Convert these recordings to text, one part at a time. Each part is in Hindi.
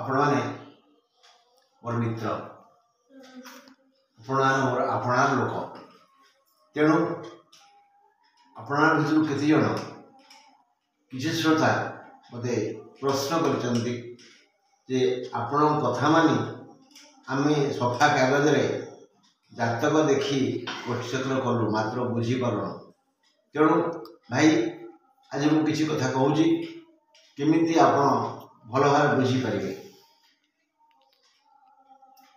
आपण मैंने मोर मित्र आपणार लोक तेणु आपणार भितर केते जन किसी श्रोता मत प्रश्न कर आपण कथा मानी आम सफा कागज रे जातक देखी गोष्ठचक्र कलु मात्र बुझीपार तेणु भाई आज मुझे किसी कथा कहूँ केमिति आपण भल भाव बुझीपारे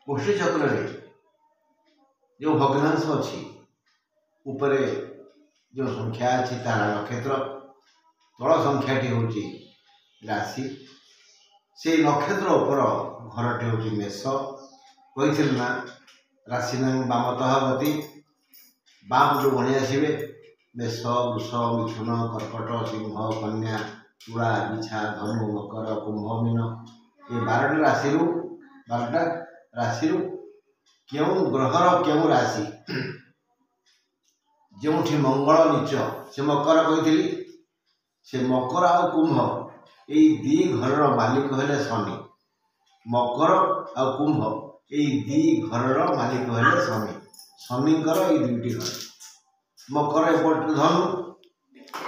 गोष्ठी चक्र जो भग्नांश अच्छी उपरे जो संख्या अच्छी तार नक्षत्र तल संख्याटी हूँ राशि से नक्षत्र उपर घरटी हूँ मेष कही ना राशि ना बामतः गति बाम जो गणी आसवे मेष वृष मिथुन कर्कट सिंह कन्या तुला बिछा धनु मकर कुंभ मीन ये 12टी राशि 12टा राशि क्यों ग्रहर क्यों राशि जो मंगल नीच से मकर कही से मकर आ कुंभ यही दी घर मालिक हेले शनि मकर आ कुंभ यही दी घर मालिक हेले शनि शनिकर ये दुईटी घर मकर एपट धनु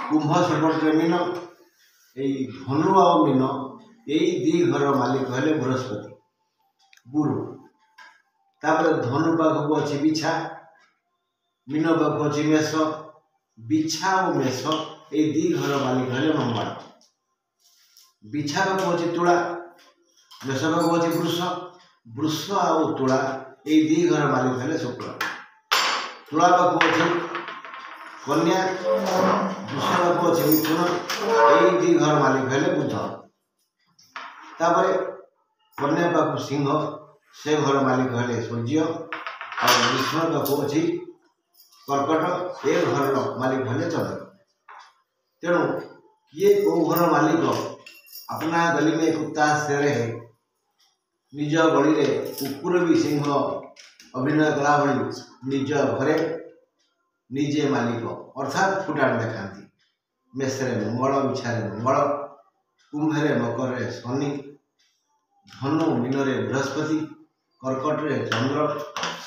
कुंभ सेपटे मीन यही धनु आ मीन यही दी घर मालिक हेले बृहस्पति गुरु तापर धनु पाखक अच्छी बिछा मीन पाखक अच्छी मेष बिछा और मेष ये दी घर मालिक हेले मंगल बिछा पाखक अच्छी तुला मेष पाखक अच्छी वृष वृष आ तुला ये दी घर मालिक हेले शुक्र तुला पाखक अच्छी कन्या वृष पाखक अच्छी मिथुन ये दी घर मालिक हेले बुध तापर कन्या पाखक सिंह से घर मालिक हेले सूर्य और मिथुन पाखक अच्छी कर्कट ये घर मालिक हेले चंद्र तेणु किए कौ घर मालिक अपना गली में कुत्ता शेरे निज गली में कुकुर भी सिंह अभिनय कला भली निज घरे निजे मालिक अर्थात फुटाण देखा मेषरे मंगल बिछारे मंगल कुंभरे मकर शनि धनु मीन बृहस्पति कर्कट रे चंद्र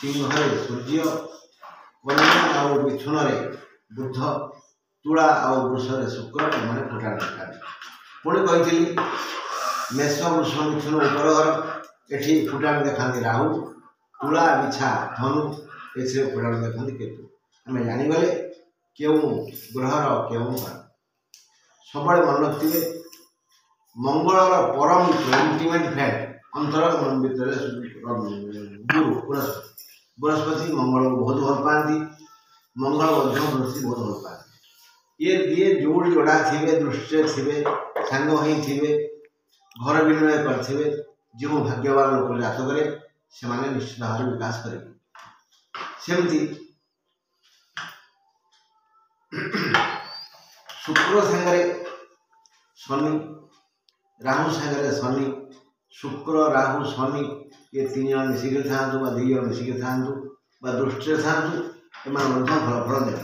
सिंह सूर्य कन्या और मिथुन बुध तुला और वृष शुक्र मैंने फुटाण देखा पुणी कही मेष वृष मिथुन उपर घर एठी फुटाण देखा राहु तुला बिछा धनु ए फुटाण देखा केतु आम जानीगले क्यों ग्रहर क्यों घर सब मन रखिए मंगलर परम इंटिमेट फ्रेंड अंतर भितर गुरु बृहस्पति मंगल को बहुत भल पाती मंगल बृहस्पति बहुत भल पाती ये जोड़ जोड़ा थे दृष्टि थे सांग थे घर विनिमय करेंगे जो भाग्यवान लोक जातक से निश्चित भाव विकास करेंगे सेमती शुक्र सांगे शनि राहु सांगे शनि शुक्र राहु शनि ये 3 जन मिसिक था 2 जन मिसिक था दृष्टि था एम फल फल दे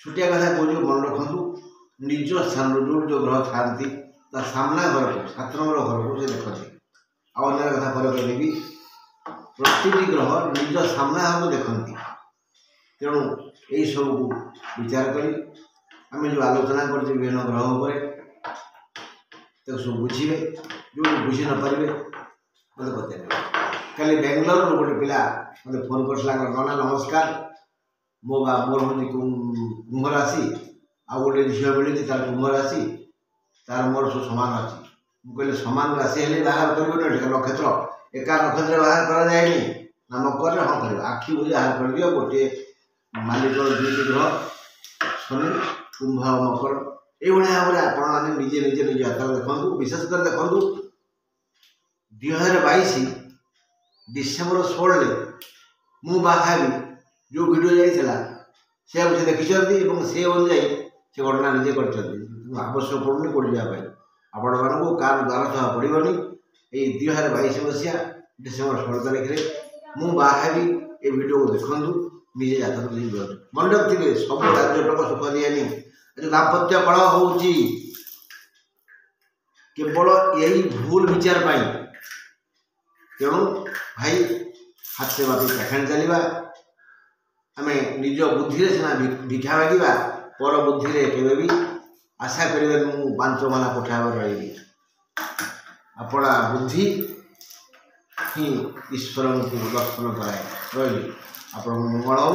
छुटिया कथा कह मन रखु निज स्थान जो जो ग्रह था सामना घर को 7 नंबर घर को देखते अन्य कथा पर कहदेवी प्रति ग्रह निज सामना घर को देखती तेणु यही सब को विचार करी आम जो आलोचना कर विभिन्न ग्रह पर सब बुझे जो बुझी न पारे मत पचारे कल बेंगलोर गोटे पिला मत फोन कर नाना नमस्कार मोर हूँ कुंभ राशि आ गोटे झील मिली तार कुंभ राशि तार मोर सब सामान अच्छी मुझे सामान राशि हेल्ले बाहर कर नक्षत्र एका नक्षत्र बाहर कराए ना मकर हाँ कर आखि बुझे बाहर कर दियो गोटे मालिक 2टी ग्रह शनि कुंभ मकर ये भाव में आप निजे निजे निज हाथ देखु विशेषकर देखु 2022 डिसेम्बर 16 मु बाहाबी जो वीडियो जाइला से मुझे देखी से अनुजाई से घटना निजे कर आवश्यक पड़ूनी कौट जावाई आपण मानक कार द्वार था पड़ोनी यही 2022 मसीहा डिसेम्बर 16 तारीख में मु बाहाबी ये वीडियो को देखु निजे जातक मन रखिए सब राजटक सुख दिए जो दाम्पत्य कलह हो केवल यही भूल विचार पाई तेणु भाई हाथ से बापी पेखेण चलवा आम निज बुद्धि सीना भिक्षा मागिबा पर बुद्धि केवे भी आशा करेंगे मु 5 माला कोठा रही अपना बुद्धि ही ईश्वर को दर्शन कराए रही आप मंगल हो।